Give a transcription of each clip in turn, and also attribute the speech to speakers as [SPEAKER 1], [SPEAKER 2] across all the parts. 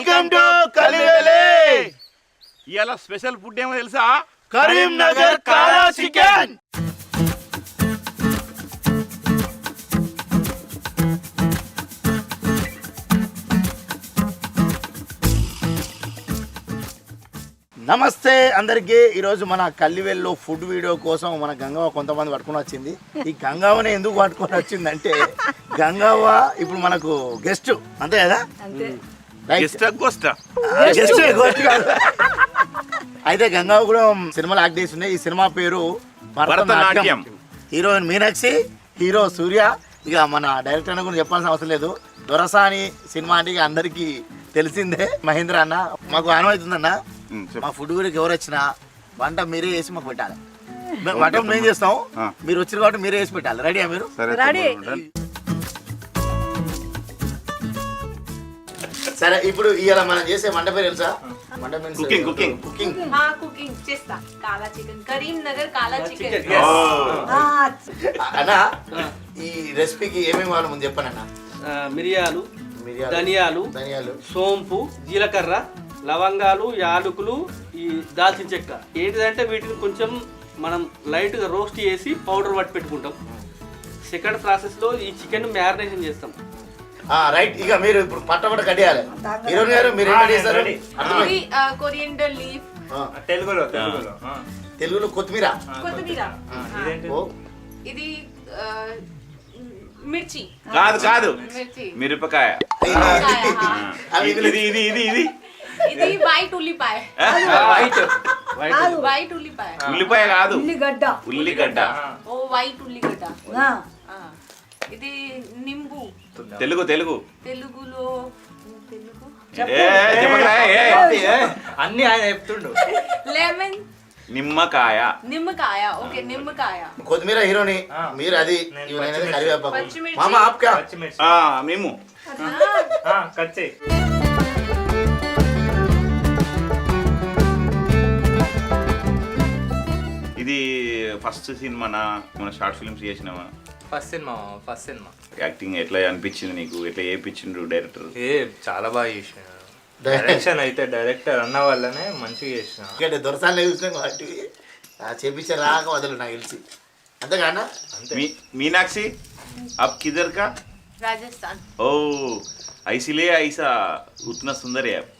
[SPEAKER 1] Welcome to కలివెలే.
[SPEAKER 2] ఇవాళ special food ఏమో తెలుసా?
[SPEAKER 1] కరీంనగర్ కాలా చికెన్. నమస్తే అందరికీ. ఈరోజు మన కల్లివెల్లో ఫుడ్ వీడియో కోసం మన గంగవ్వ కొంతమంది పట్టుకొని వచ్చింది. ఈ గంగవ్వని ఎందుకు పట్టుకొని వచ్చిందంటే గంగవ్వ ఇప్పుడు మనకు గెస్ట్, అంతే కదా? అయితే గంగవ్వ కూడా సినిమాలు యాక్ట్ చేస్తున్నాయి. ఈ సినిమా పేరు భరతనాట్యం. హీరోయిన్ మీనాక్షి, హీరో సూర్య. ఇక మన డైరెక్టర్ అన్న కూడా చెప్పాల్సిన అవసరం లేదు. దొరసాని సినిమా అంటే అందరికీ తెలిసిందే. మహేంద్ర అన్న మాకు అనుమవుతుందన్న, మా ఫుడ్ కూడా ఎవరు వచ్చినా వంట మీరే వేసి మాకు పెట్టాలి. వంట మేము చేస్తాం, మీరు వచ్చిన కాబట్టి మీరే వేసి పెట్టాలి. రెడీయా మీరు? సరే, ఇప్పుడు ఇవాళ మనం చేసే వంట పేరు తెలుసా? వంట మీన్స్ కుకింగ్.
[SPEAKER 3] కుకింగ్ చేస్తా. కాలా చికెన్, కరీంనగర్ కాలా చికెన్.
[SPEAKER 1] అన్నా, ఈ రెసిపీకి ఏమేమి కావాలి ముందు చెప్పండి అన్న.
[SPEAKER 4] మిరియాలు, ధనియాలు, సోంపు, జీలకర్ర, లవంగాలు, యాలకులు, ఈ దాల్చిన చెక్క. ఏంటిదంటే వీటిని కొంచెం మనం లైట్గా రోస్ట్ చేసి పౌడర్ పట్టి పెట్టుకుంటాం. సెకండ్ ప్రాసెస్లో ఈ చికెన్ మ్యారినేషన్ చేస్తాం.
[SPEAKER 1] రైట్. ఇక మీరు ఇప్పుడు పట్టపట్ట కట్టేయాలి. హీరోయిన్ గారు మీరు ఏం చేస్తారు?
[SPEAKER 3] కొరియండర్ లీఫ్,
[SPEAKER 1] తెలుగులో కొత్తిమీర. ఇది
[SPEAKER 3] మిర్చి
[SPEAKER 2] కాదు మిరపకాయ.
[SPEAKER 3] ఇది వైట్ ఉల్లిపాయ. వైట్ ఉల్లిపాయ.
[SPEAKER 2] ఉల్లిపాయ కాదు,
[SPEAKER 5] ఉల్లిగడ్డ.
[SPEAKER 3] ఓ వైట్ ఉల్లిగడ్డ. ఇది నింబు.
[SPEAKER 2] తెలుగులో
[SPEAKER 4] అన్ని ఆయన చెప్తుండు.
[SPEAKER 3] లెమన్,
[SPEAKER 2] నిమ్మకాయ.
[SPEAKER 3] ఓకే, నిమ్మకాయ.
[SPEAKER 1] కొత్తిమీర హీరోని, మీరు అది కరివేపాకు. మామ ఆప్కా
[SPEAKER 2] మేము ఇది ఫస్ట్ సినిమానా? మన షార్ట్ ఫిల్మ్స్ చేసినావా?
[SPEAKER 5] First cinema.
[SPEAKER 2] యాక్టింగ్ ఎట్లా అనిపించింది నీకు? ఎట్లా చేయించిండు డైరెక్టర్?
[SPEAKER 5] చాలా బాగా చేసిన. డైరెక్షన్ అయితే డైరెక్టర్ అన్న వల్లనే మంచిగా చేసిన.
[SPEAKER 1] దొరసాలు చూసినా కాబట్టి చేపించే రాక వదలు నాకు తెలిసి. అంతేగా?
[SPEAKER 2] మీనాక్షి అప్ కిదర్ కా?
[SPEAKER 3] రాజస్థాన్.
[SPEAKER 2] ఓ ఐసిలే ఐసా ఉత్నా సుందర్ యాప్.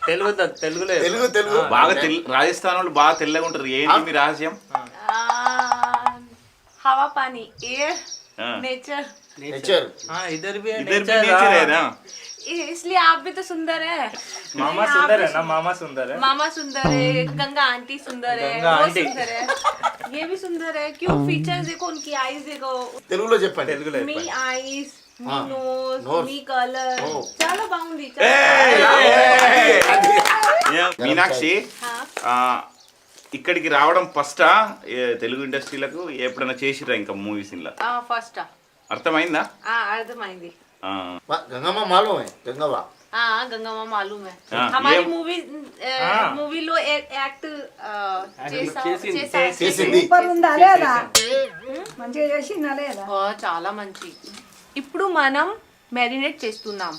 [SPEAKER 5] తెలుగులో
[SPEAKER 2] బాగా రాజస్థాన్ వాళ్ళు బాగా తెల్లగా ఉంటారు. ఏంటి మీ రహస్యం?
[SPEAKER 3] हवा पानी, एयर, नेचर.
[SPEAKER 5] इधर भी
[SPEAKER 2] नेचर है ना,
[SPEAKER 3] इसलिए आप भी तो सुंदर है.
[SPEAKER 5] मामा सुंदर है ना? मामा सुंदर है,
[SPEAKER 3] गंगा आंटी सुंदर है, वो सुंदर है, ये भी सुंदर है. क्यों? फीचर्स देखो, उनकी आईज देखो.
[SPEAKER 1] తెలుగులో చెప్పండి.
[SPEAKER 3] మీ ఐస్, మీ నోస్, మీ కలర్ చాలా బాగుంది.
[SPEAKER 2] మీనాక్షి ఇక్కడికి రావడం ఫస్టా తెలుగు ఇండస్ట్రీలకు? ఎప్పుడైనా చేసిరా ఇంకా మూవీస్ ఇలా?
[SPEAKER 3] ఫస్ట్.
[SPEAKER 2] అర్థమైందా?
[SPEAKER 3] అర్థమైంది.
[SPEAKER 1] గంగమ్మ మాలూమ్ హై?
[SPEAKER 3] గంగమ్మ మాలూమ్ హై. हमारी మూవీలో యాక్ట్ చేసింది.
[SPEAKER 6] మంచిగా చేసిందా లేదా?
[SPEAKER 3] చాలా మంచి. ఇప్పుడు మనం మ్యారినేట్ చేస్తున్నాం.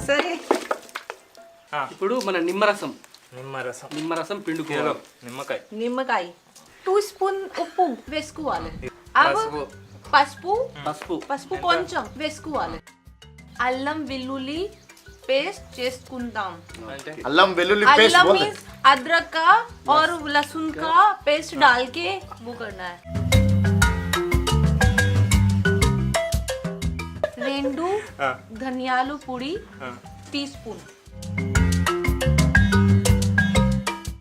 [SPEAKER 6] సరే,
[SPEAKER 4] ఇప్పుడు మన నిమ్మరసం పిండుకోవాలి.
[SPEAKER 3] నిమ్మకాయ 2 స్పూన్ ఉప్పు వేసుకోవాలి. పసుపు కొంచెం వేసుకోవాలి. అల్లం వెల్లుల్లి పేస్ట్ చేసుకుందాం.
[SPEAKER 1] అల్లం వెల్లుల్లి పేస్ట్
[SPEAKER 3] मीन्स अदरक का और लहसुन का पेस्ट डाल के वो करना है. 2 ధనియాలు పొడి టీ స్పూన్.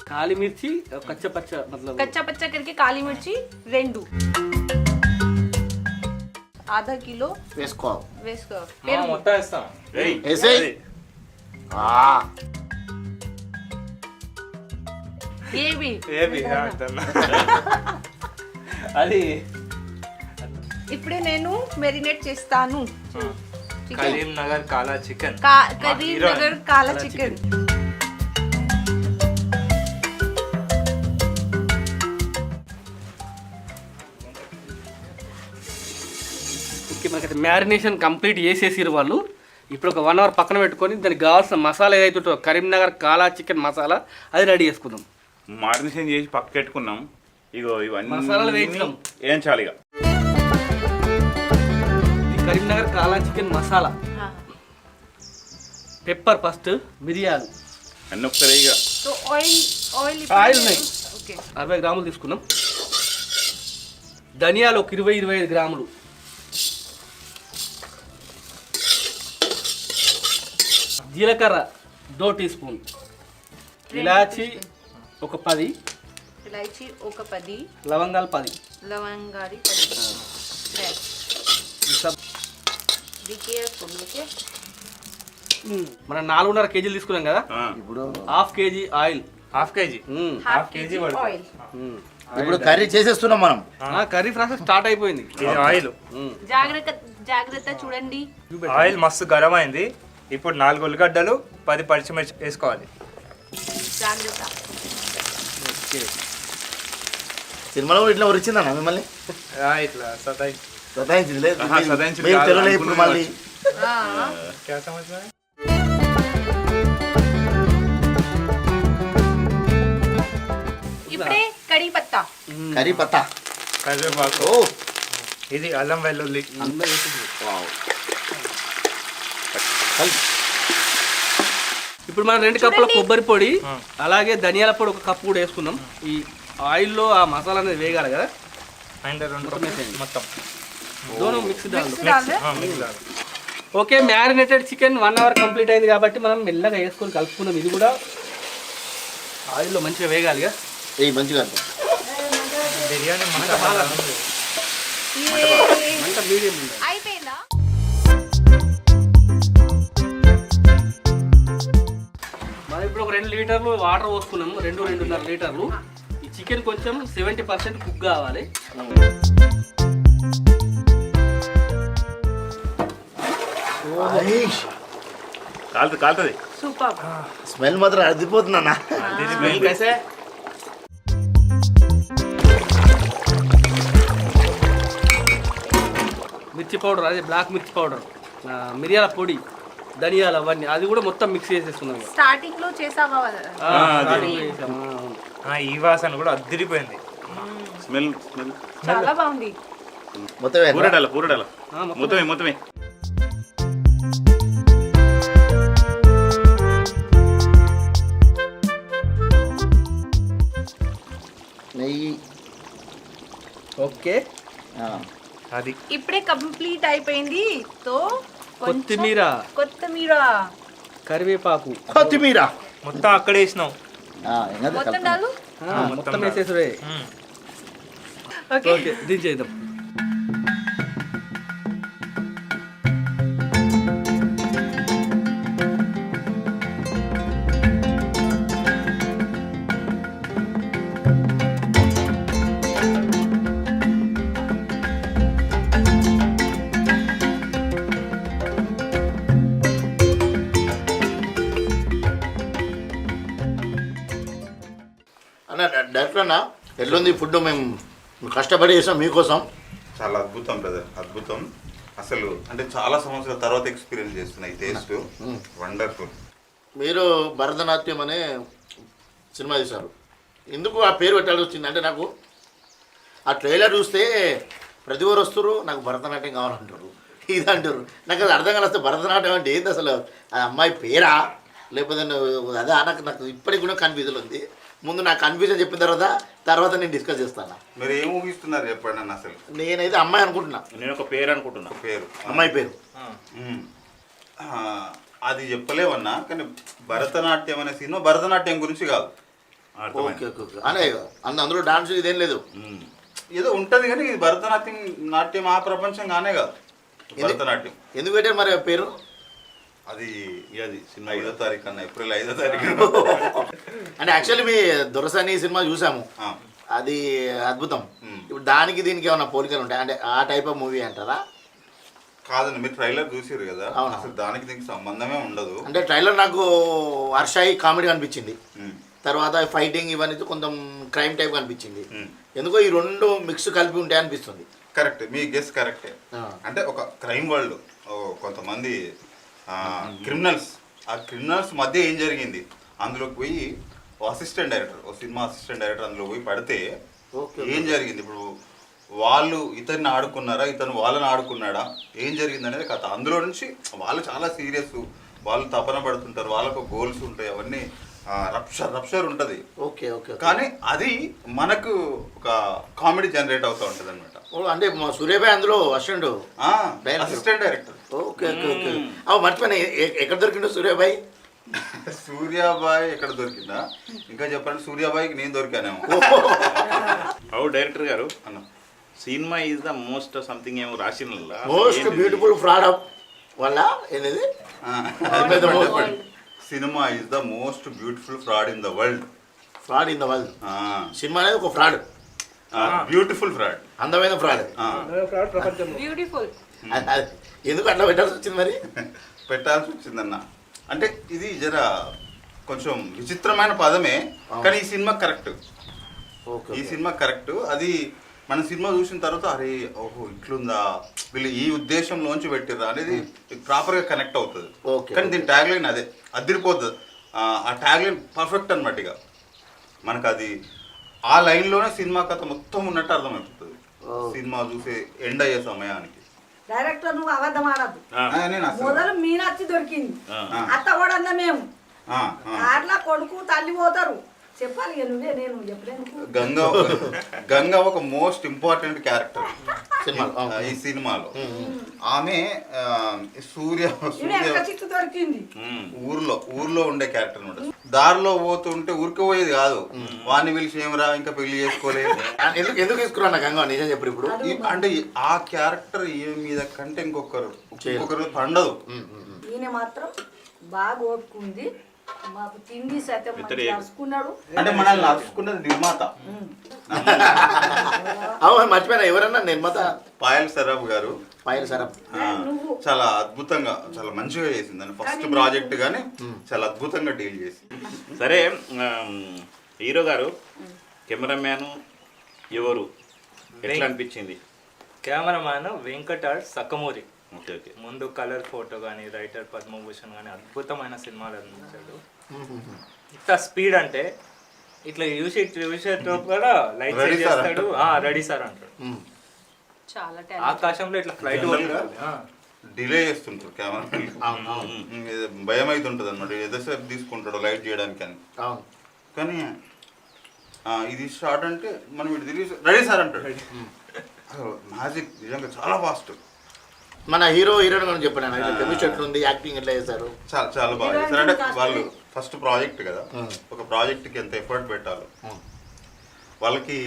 [SPEAKER 4] काली मिर्ची कच्चा
[SPEAKER 3] पच्चा करके काली मिर्ची 2. आधा किलो
[SPEAKER 1] వేసుకో.
[SPEAKER 5] మొత్తం వేస్తాం.
[SPEAKER 1] వేసేయ్.
[SPEAKER 3] ये भी
[SPEAKER 5] అది
[SPEAKER 3] ఇప్పుడే నేను మెరినేట్ చేస్తాను.
[SPEAKER 5] కరీంనగర్ కాలా చికెన్.
[SPEAKER 3] కరీంనగర్ కాలా చికెన్.
[SPEAKER 4] మనకైతే మ్యారినేషన్ కంప్లీట్ చేసేసిరు వాళ్ళు. ఇప్పుడు ఒక 1 అవర్ పక్కన పెట్టుకొని దానికి కావాల్సిన మసాలా ఏదైతే ఉంటుందో కరీంనగర్ కాలా చికెన్ మసాలా అది రెడీ చేసుకుందాం.
[SPEAKER 2] మారినేషన్ చేసి పక్కకెట్టుకున్నాం. ఇగో ఇవన్నీ
[SPEAKER 4] మసాలాలు వేయించాం.
[SPEAKER 2] వేయించాలి ఇక.
[SPEAKER 4] ఇది కరీంనగర్ కాలా చికెన్ మసాలా. పెప్పర్ ఫస్ట్, మిరియాలు
[SPEAKER 2] అన్నీ ఒకసారి ఇక.
[SPEAKER 3] సో ఆయిల్
[SPEAKER 4] ఆయిల్ ఉన్నాయి.
[SPEAKER 3] ఓకే
[SPEAKER 4] 60 గ్రాములు తీసుకున్నాం. ధనియాలు ఒక 20-25 గ్రాములు. జీలకర్ర 2 టీ స్పూన్. ఇలాచి ఒక 10.
[SPEAKER 3] ఇలాచి ఒక 10.
[SPEAKER 4] లవంగాలు 10.
[SPEAKER 3] లవంగాలు 10.
[SPEAKER 4] మనం 4.5 కేజీలు తీసుకున్నాం కదా,
[SPEAKER 1] ఇప్పుడు
[SPEAKER 4] 1/2 KG oil.
[SPEAKER 5] Half KG
[SPEAKER 3] oil.
[SPEAKER 1] ఇప్పుడు కర్రీ చేసేస్తున్నాం మనం.
[SPEAKER 4] కర్రీ ప్రాసెస్ స్టార్ట్ అయిపోయింది.
[SPEAKER 5] ఇది ఆయిల్.
[SPEAKER 3] జాగ్రత్త చూడండి.
[SPEAKER 5] ఆయిల్ మస్తు గరం అయింది. ఇప్పుడు 4 ఉల్లిగడ్డలు 10 పచ్చిమిర్చి వేసుకోవాలి.
[SPEAKER 3] జాగ్రత్త.
[SPEAKER 1] సినిమాలో ఇట్లా వచ్చిందన్న మిమ్మల్ని
[SPEAKER 5] ఇట్లా సతాయి
[SPEAKER 1] సతాయించింది లేదు.
[SPEAKER 2] ఆహా, సతాయించింది
[SPEAKER 1] మీరు
[SPEAKER 2] కాదు,
[SPEAKER 1] తెలియలేదు ఇప్పుడు మళ్ళీ.
[SPEAKER 5] క్యా సమజ్ మే?
[SPEAKER 3] ఇప్పుడే కరీ పత్తా.
[SPEAKER 1] కర్రీ పత్తా.
[SPEAKER 5] కరివేపాకు.
[SPEAKER 1] ఓ
[SPEAKER 5] ఇది అల్లం వెల్లుల్లి.
[SPEAKER 4] ఇప్పుడు మనం 2 కప్పుల కొబ్బరి పొడి అలాగే ధనియాల పొడి 1 కప్పు కూడా వేసుకున్నాం. ఈ ఆయిల్లో ఆ మసాలా అనేది వేగాలి కదా.
[SPEAKER 5] అండ్ 2 కప్పులు మొత్తం
[SPEAKER 4] దోను mix dal.
[SPEAKER 5] Mix dal.
[SPEAKER 4] Okay, marinated chicken 1 hour complete అయింది కాబట్టి మనం మెల్లగా వేసుకొని కలుపుకుందాం. ఇది కూడా ఆయిల్లో మంచిగా వేగాలిగా.
[SPEAKER 1] ఏ మంచిగా అర్థం.
[SPEAKER 5] బిర్యానీ మసాలా
[SPEAKER 4] మంట మీడియం ఉండాలి.
[SPEAKER 3] అయిపోయిందా?
[SPEAKER 4] మనం ఇప్పుడు ఒక 2 లీటర్లు వాటర్ పోసుకున్నాము. 2-2.5 లీటర్లు. ఈ చికెన్ కొంచెం 70% కుక్ కావాలి.
[SPEAKER 2] కాలుతుంది.
[SPEAKER 3] సూపర్.
[SPEAKER 1] స్మెల్ మాత్రం అదిపోతుందన్న.
[SPEAKER 2] స్మెల్ కైసే?
[SPEAKER 4] మిర్చి పౌడర్, అదే బ్లాక్ మిర్చి పౌడర్, మిరియాల పొడి, ధనియాలు అవన్నీ అది కూడా మొత్తం మిక్స్ చేసేసుకున్నాం.
[SPEAKER 3] స్టార్టింగ్ లో చేసావా?
[SPEAKER 5] ఈ వాసన కూడా అద్దరిపోయింది.
[SPEAKER 2] స్మెల్
[SPEAKER 3] చాలా బాగుంది.
[SPEAKER 1] మొత్తం
[SPEAKER 2] పూరడాల మొత్తమే.
[SPEAKER 1] నెయ్యి.
[SPEAKER 4] ఓకే,
[SPEAKER 5] అది
[SPEAKER 3] ఇప్పుడే కంప్లీట్ అయిపోయింది. తో
[SPEAKER 4] కొత్తిమీర, కరివేపాకు,
[SPEAKER 1] కొత్తిమీర
[SPEAKER 5] మొత్తం అక్కడే వేసినాం.
[SPEAKER 3] మొత్తం డాలు.
[SPEAKER 4] మొత్తం వేసేసుడే.
[SPEAKER 3] Okay
[SPEAKER 4] okay, దించేద్దాం.
[SPEAKER 1] అన్న డైరెక్టర్ అన్న ఎట్లుంది ఫుడ్? మేము కష్టపడి చేసాం మీకోసం.
[SPEAKER 7] చాలా అద్భుతం బ్రదర్, అద్భుతం అసలు. అంటే చాలా సంవత్సరాల తర్వాత ఎక్స్పీరియన్స్ చేస్తున్నాయి. Taste wonderful.
[SPEAKER 1] మీరు భరతనాట్యం అనే సినిమా తీశారు. ఎందుకు ఆ పేరు పెట్టాల్సి వచ్చింది అంటే, నాకు ఆ ట్రైలర్ చూస్తే ప్రతి ఒక్కరు వస్తారు నాకు భరతనాట్యం కావాలంటారు, ఇది అంటారు. నాకు అది అర్థం కాదు. అసలు భరతనాట్యం అంటే ఏంది? అసలు ఆ అమ్మాయి పేరా లేకపోతే అదే? నాకు ఇప్పటికి కూడా కన్ఫ్యూజన్ ఉంది. ముందు నాకు కన్ఫ్యూజన్ చెప్పిన తర్వాత నేను డిస్కస్ చేస్తాను.
[SPEAKER 7] మీరు ఏం ఊహిస్తున్నారు చెప్పండి అన్న? అసలు
[SPEAKER 1] నేనైతే అమ్మాయి అనుకుంటున్నా.
[SPEAKER 2] నేను ఒక పేరు అనుకుంటున్నా.
[SPEAKER 7] పేరు
[SPEAKER 1] అమ్మాయి పేరు
[SPEAKER 7] అది చెప్పలేవన్నా, కానీ భరతనాట్యం అనే సినిమా భరతనాట్యం గురించి కాదు.
[SPEAKER 1] ఓకే ఓకే అనే అందులో డాన్స్ ఇదేం లేదు.
[SPEAKER 7] ఏదో ఉంటది కానీ ఇది భరతనాట్యం నాట్యం ఆ ప్రపంచం కానే కాదు. భరతనాట్యం
[SPEAKER 1] ఎందుకు పెట్టారు మరి పేరు?
[SPEAKER 7] అది సినిమా 5వ తారీఖు అన్న, ఏప్రిల్ 5వ తారీఖు.
[SPEAKER 1] అంటే యాక్చువల్లీ మీ దొరసాని సినిమా చూసాము, అది అద్భుతం. ఇప్పుడు దానికి దీనికి ఏమన్నా పోలికలు ఉంటాయి అంటే ఆ టైప్ ఆఫ్ మూవీ అంటారా?
[SPEAKER 7] కాదండి, మీరు ట్రైలర్ చూసారు కదా, అసలు దానికి దీనికి సంబంధమే ఉండదు.
[SPEAKER 1] అంటే ట్రైలర్ నాకు హర్షాయి కామెడీ అనిపించింది, తర్వాత ఫైటింగ్ ఇవన్నీ కొంచెం క్రైమ్ టైప్ అనిపించింది. ఎందుకో ఈ రెండు మిక్స్ కలిపి ఉంటాయి అనిపిస్తుంది.
[SPEAKER 7] కరెక్ట్, మీ గెస్ కరెక్టే. అంటే ఒక క్రైమ్ వరల్డ్, కొంతమంది క్రిమినల్స్, ఆ క్రిమినల్స్ మధ్య ఏం జరిగింది అందులోకి పోయి అసిస్టెంట్ డైరెక్టర్, ఓ సినిమా అసిస్టెంట్ డైరెక్టర్ అందులో పోయి పడితే ఏం జరిగింది, ఇప్పుడు వాళ్ళు ఇతన్ని ఆడుకున్నారా, ఇతను వాళ్ళని ఆడుకున్నాడా, ఏం జరిగింది అనేది కథ. అందులో నుంచి వాళ్ళు చాలా సీరియస్, వాళ్ళు తపన పడుతుంటారు, వాళ్ళకు గోల్స్ ఉంటాయి, అవన్నీ రప్షర్ ఉంటుంది.
[SPEAKER 1] Okay okay.
[SPEAKER 7] కానీ అది మనకు ఒక కామెడీ జనరేట్ అవుతూ ఉంటుంది అనమాట.
[SPEAKER 1] అంటే మా సూర్యబాయ్ అందులో
[SPEAKER 7] assistant director.
[SPEAKER 1] Okay okay okay. అవు మర్చిపోయినా, ఎక్కడ దొరికిండు సూర్యబాయ్?
[SPEAKER 7] సూర్యాబాయ్ ఎక్కడ దొరికిందా ఇంకా చెప్పండి, సూర్యాబాయ్కి నేను దొరికానేమో.
[SPEAKER 2] అవు డైరెక్టర్ గారు
[SPEAKER 7] అన్న,
[SPEAKER 2] cinema is the most something ఏమో రాసిన
[SPEAKER 1] మోస్ట్ బ్యూటిఫుల్ ఫ్రాడ్ వల్ల ఏంది
[SPEAKER 7] cinema is the most beautiful fraud in the world.
[SPEAKER 1] Fraud in the world. Cinema అనేది ఒక ఫ్రాడ్,
[SPEAKER 7] బ్యూటిఫుల్ ఫ్రాడ్,
[SPEAKER 1] అందమైన ఫ్రాడ్.
[SPEAKER 3] బ్యూటిఫుల్.
[SPEAKER 1] ఎందుకు అట్లా పెట్టాల్సి వచ్చింది మరి?
[SPEAKER 7] పెట్టాల్సి వచ్చిందన్న. అంటే ఇది జర కొంచెం విచిత్రమైన పదమే, కానీ ఈ సినిమా కరెక్ట్. ఈ సినిమా కరెక్ట్. అది మన సినిమా చూసిన తర్వాత అరే ఓహో ఇట్లుందా, వీళ్ళు ఈ ఉద్దేశంలోంచి పెట్టిర్రా అనేది ప్రాపర్గా కనెక్ట్ అవుతుంది. కానీ దీని ట్యాగ్ లైన్ అదే అదిరిపోతుంది. ఆ ట్యాగ్ లైన్ పర్ఫెక్ట్ అనమాట. ఇక మనకు అది ఆ లైన్లోనే సినిమా కథ మొత్తం ఉన్నట్టు అర్థమైపోతుంది సినిమా చూసే ఎండ్ అయ్యే సమయానికి.
[SPEAKER 6] డైరెక్టర్ నువ్వు అబద్ధం ఆడద్దు.
[SPEAKER 7] నేను అసలు
[SPEAKER 6] మొదలు మీనాచి దొరికింది, అత్త కూడా అన్న మేము అట్లా కొడుకు తల్లి పోతారు చెప్పాలి. నువ్వే నేను చెప్పలేను.
[SPEAKER 7] గంగా ఒక మోస్ట్ ఇంపార్టెంట్ క్యారెక్టర్ ఈ సినిమాలో. ఆమె సూర్య
[SPEAKER 6] చిట్టు దొరికింది
[SPEAKER 7] ఊర్లో ఉండే క్యారెక్టర్ అనమాట. దారిలో పోతుంటే ఊరికి పోయేది కాదు, వాడిని పిలిచి ఏమరా ఇంకా పెళ్లి చేసుకోలేదు.
[SPEAKER 1] ఎందుకు తీసుకురా గంగా? నిజం చెప్పు. ఇప్పుడు
[SPEAKER 7] అంటే ఆ క్యారెక్టర్ ఏ మీద కంటే ఇంకొకరు పండదు.
[SPEAKER 6] ఈయన మాత్రం బాగా ఓపుకుంది, మాకు తిండి సత్యం నడుచుకున్నాడు.
[SPEAKER 7] అంటే మనల్ని నడుచుకున్నది నిర్మాత.
[SPEAKER 1] అవును మర్చిపోయినా, ఎవరన్నా నిర్మాత?
[SPEAKER 7] పాయల్ సరాబ్ గారు.
[SPEAKER 1] పాయల్ సరాబ్
[SPEAKER 7] చాలా అద్భుతంగా, చాలా మంచిగా చేసింది. ఫస్ట్ ప్రాజెక్ట్ గానీ చాలా అద్భుతంగా డీల్ చేసి.
[SPEAKER 2] సరే హీరో గారు కెమెరామ్యాన్ ఎవరు, ఎట్లా అనిపించింది?
[SPEAKER 5] Cameraman Venkatar Sakkamuri.
[SPEAKER 2] Okay okay.
[SPEAKER 5] ముందు కలర్ ఫోటో కానీ, రైటర్ పద్మభూషణ్ కానీ అద్భుతమైన సినిమాలు అందించాడు. ఇంత స్పీడ్ అంటే ఇట్లా చూసేటప్పుడు కూడా లైట్ చేస్తాడు, రెడీ సార్ అంటాడు.
[SPEAKER 3] చాలా
[SPEAKER 5] ఆకాశంలో ఇట్లా ఫ్లైట్
[SPEAKER 7] డిలే చేస్తుంటారు కెమెరా, భయం అవుతుంటుంది అనమాట. ఎంతసేపు తీసుకుంటాడు లైట్ చేయడానికి అని. కానీ ఇది షార్ట్ అంటే మనం ఇటు తిరిగి రెడీ సార్ అంటాడు. మ్యాజిక్ నిజంగా చాలా ఫాస్ట్.
[SPEAKER 1] మన హీరో హీరోయిన్ గురించి చెప్పాను, కెమిస్ట్రీ ఎట్లుంది, యాక్టింగ్ ఎట్లా చేశారు?
[SPEAKER 7] చాలా చాలా బాగా చేశారు. అంటే వాళ్ళు ఫస్ట్ ప్రాజెక్ట్ కదా, ఒక ప్రాజెక్ట్కి ఎంత ఎఫర్ట్ పెట్టాలి. వాళ్ళకి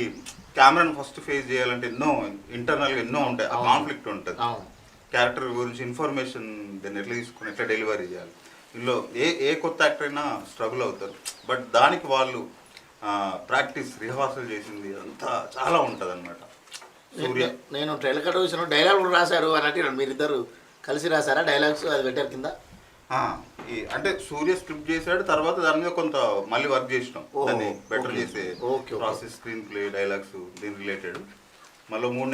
[SPEAKER 7] కెమెరాను ఫస్ట్ ఫేస్ చేయాలంటే ఎన్నో ఇంటర్నల్గా ఎన్నో ఉంటాయి, ఆ కాన్ఫ్లిక్ట్ ఉంటుంది. క్యారెక్టర్ గురించి ఇన్ఫర్మేషన్ దాన్ని ఎట్లా తీసుకుని ఎట్లా డెలివరీ చేయాలి. ఇందులో ఏ కొత్త యాక్టర్ అయినా స్ట్రగుల్ అవుతారు. బట్ దానికి వాళ్ళు ప్రాక్టీస్ రిహార్సల్ చేసింది అంతా చాలా ఉంటుంది అనమాట. సూర్య
[SPEAKER 1] నేను ట్రైలర్ కట్ చూసిన డైలాగ్ కూడా రాశారు అన్నట్టు, మీరిద్దరు కలిసి రాశారా డైలాగ్స్? అది పెట్టారు కింద.
[SPEAKER 7] అంటే సూర్య స్క్రిప్ట్ చేశాడు, తర్వాత దాని మీద కొంత మళ్ళీ వర్క్ చేసినాం, దాన్ని బెటర్ చేసే ప్రాసెస్, స్క్రీన్ ప్లే, డైలాగ్స్ దీని రిలేటెడ్. మళ్ళీ మూడు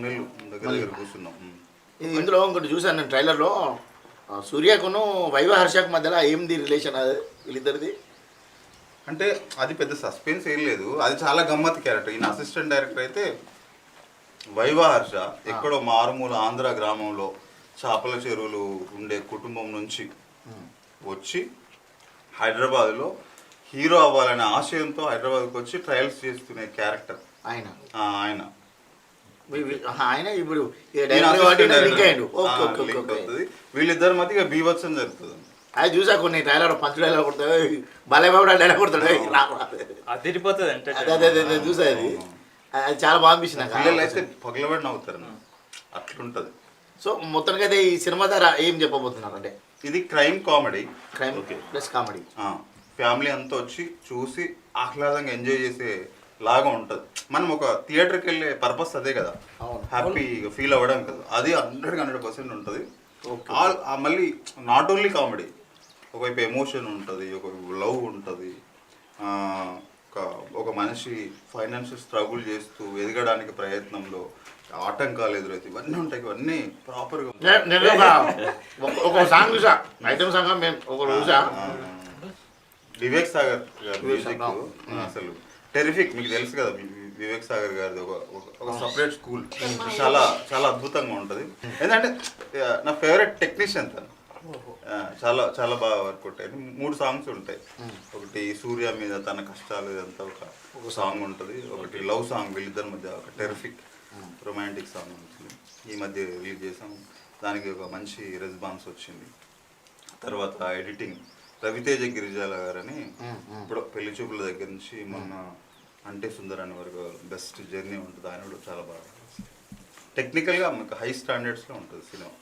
[SPEAKER 7] నెలలు దగ్గర కూర్చున్నాం.
[SPEAKER 1] ఇందులో ఇంకోటి చూసాను నేను ట్రైలర్లో, సూర్యకును వైవ హర్షకు మధ్యలో ఏంది రిలేషన్ అది వీళ్ళిద్దరిది?
[SPEAKER 7] అంటే అది పెద్ద సస్పెన్స్ ఏం లేదు, అది చాలా గమ్మత్ క్యారెక్టర్. ఈయన అసిస్టెంట్ డైరెక్టర్ అయితే వైవ హర్ష ఎక్కడో మారుమూల ఆంధ్ర గ్రామంలో చేపల చెరువులు ఉండే కుటుంబం నుంచి వచ్చి హైదరాబాద్లో హీరో అవ్వాలనే ఆశయంతో హైదరాబాద్కి వచ్చి ట్రయల్స్ చేస్తున్న క్యారెక్టర్ ఆయన.
[SPEAKER 1] ఇప్పుడు
[SPEAKER 7] వీళ్ళిద్దరి మధ్య బీభత్సం జరుగుతుంది.
[SPEAKER 1] అది చూసా కొన్ని ట్రైలర్ పంచు డైలాగ్ కొడతాయి, బాలయ్య డైలాగ్ కొడతాడు,
[SPEAKER 5] అదిరిపోతుంది అంటే
[SPEAKER 1] అదే చూసా. అది చాలా బాగా అనిపించింది.
[SPEAKER 7] పిల్లలు అయితే పగలబడి నవ్వుతారు, అట్లుంటది.
[SPEAKER 1] సో మొత్తానికి అయితే ఈ సినిమా ద్వారా ఏం చెప్పబోతున్నారు అంటే,
[SPEAKER 7] ఇది క్రైమ్
[SPEAKER 1] ప్లస్ కామెడీ.
[SPEAKER 7] ఫ్యామిలీ అంతా వచ్చి చూసి ఆహ్లాదంగా ఎంజాయ్ చేసే లాగా ఉంటుంది. మనం ఒక థియేటర్కి వెళ్ళే పర్పస్ అదే కదా, హ్యాపీ ఫీల్ అవ్వడం కదా. అది 100% ఉంటుంది. మళ్ళీ నాట్ ఓన్లీ కామెడీ, ఒకవైపు ఎమోషన్ ఉంటుంది, ఒకవైపు లవ్ ఉంటుంది, ఒక మనిషి ఫైనాన్షియల్ స్ట్రగుల్ చేస్తూ ఎదగడానికి ప్రయత్నంలో ఆటంకాలు ఎదురవుతాయి, ఇవన్నీ ఉంటాయి. ఇవన్నీ ప్రాపర్గా
[SPEAKER 1] నేను ఒక సాంగ్ చూసా, ఐటమ్ సాంగ్ మేము ఒక చూసా.
[SPEAKER 7] వివేక్ సాగర్ గారి మ్యూజిక్ అసలు టెరిఫిక్. మీకు తెలుసు కదా వివేక్ సాగర్ గారిది ఒక సపరేట్ స్కూల్, చాలా చాలా అద్భుతంగా ఉంటుంది. ఏంటంటే నా ఫేవరెట్ టెక్నీషియన్ తను. చాలా చాలా బాగా వర్క్ ఉంటాయి. 3 సాంగ్స్ ఉంటాయి. ఒకటి సూర్య మీద తన కష్టాలు ఇదంతా ఒక సాంగ్ ఉంటుంది. ఒకటి లవ్ సాంగ్ వీళ్ళిద్దరి మధ్య ఒక టెరిఫిక్ రొమాంటిక్ సాంగ్ ఉంటుంది. ఈ మధ్య రిలీజ్ చేసాం, దానికి ఒక మంచి రెస్పాన్స్ వచ్చింది. తర్వాత ఎడిటింగ్ రవితేజ గిరిజాల గారని ఇప్పుడు పెళ్లి చూపుల దగ్గర నుంచి మొన్న అంటే సుందరాని వరకు బెస్ట్ జర్నీ ఉంటుంది. ఆయన కూడా చాలా బాగా టెక్నికల్గా మీకు హై స్టాండర్డ్స్లో ఉంటుంది సినిమా.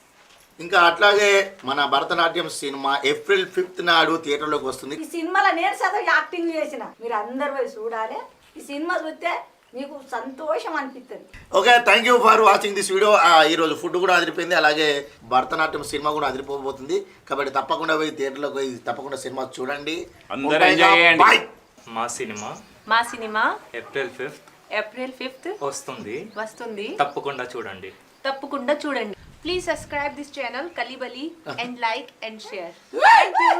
[SPEAKER 1] ఇంకా అట్లాగే మన భరతనాట్యం సినిమా ఏప్రిల్ 5th నాడు థియేటర్లోకి వస్తుంది.
[SPEAKER 6] ఈ సినిమాలో నేను సదా యాక్టింగ్ చేసిన, మీరు అందరు పోయి చూడాలి. ఈ సినిమా చూస్తే మీకు సంతోషం అనిపిస్తుంది.
[SPEAKER 1] Okay, thank you for watching this video. ఈరోజు ఫుడ్ కూడా అదిరిపోయింది, అలాగే భరతనాట్యం సినిమా కూడా అదిరిపోబోతుంది. కాబట్టి తప్పకుండా పోయి థియేటర్లోకి పోయి తప్పకుండా సినిమా చూడండి.
[SPEAKER 2] అందరూ ఎంజాయ్ చేయండి.
[SPEAKER 1] Bye.
[SPEAKER 5] మా సినిమా
[SPEAKER 3] ఏప్రిల్ 5th
[SPEAKER 5] వస్తుంది, తప్పకుండా చూడండి.
[SPEAKER 3] తప్పకుండా చూడండి. Please subscribe this channel Kalibali and like and share. Thank you.